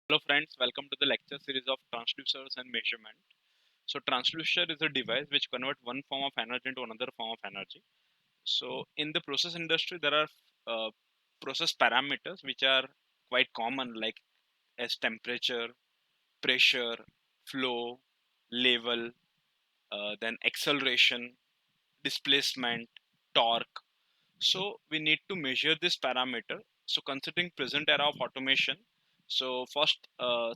Hello friends, welcome to the lecture series of transducers and measurement. So transducer is a device which converts one form of energy into another form of energy. So in the process industry, there are uh, process parameters which are quite common like as temperature, pressure, flow, level, then acceleration, displacement, torque. So we need to measure this parameter. So considering present era of automation, so first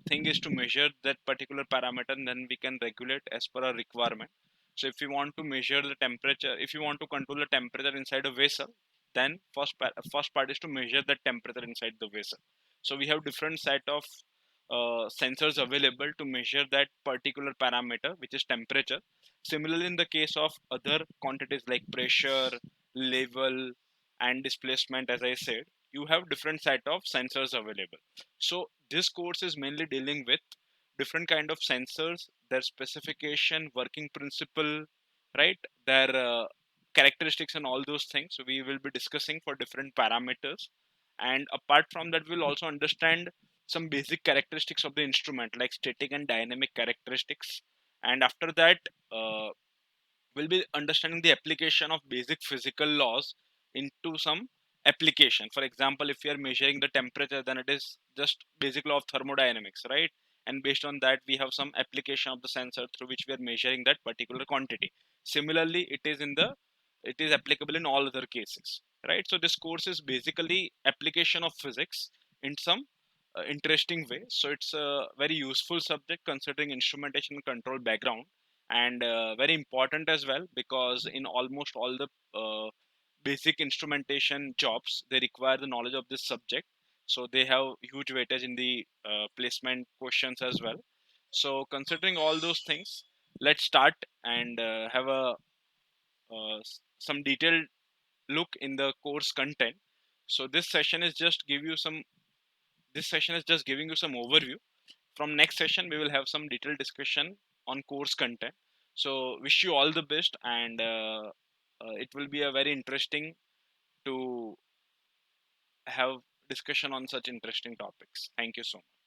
thing is to measure that particular parameter, and then we can regulate as per our requirement. So if you want to measure the temperature, if you want to control the temperature inside a vessel, then first part is to measure the temperature inside the vessel. So we have different set of sensors available to measure that particular parameter, which is temperature. Similarly, in the case of other quantities like pressure, level, and displacement, as I said, you have different set of sensors available. So this course is mainly dealing with different kind of sensors, their specification, working principle, right, their characteristics and all those things. So we will be discussing for different parameters, and apart from that we'll also understand some basic characteristics of the instrument like static and dynamic characteristics. And after that, uh, we'll be understanding the application of basic physical laws into some application. For example, if we are measuring the temperature, then it is just basic law of thermodynamics, right? And based on that, we have some application of the sensor through which we are measuring that particular quantity. Similarly, it is applicable in all other cases, right? So this course is basically application of physics in some interesting way. So it's a very useful subject considering instrumentation and control background, and very important as well because in almost all the basic instrumentation jobs they require the knowledge of this subject. So they have huge weightage in the placement questions as well. So considering all those things, let's start and have a some detailed look in the course content. So this session is just giving you some overview. From next session we will have some detailed discussion on course content. So wish you all the best, and it will be a very interesting to have discussion on such interesting topics. Thank you so much.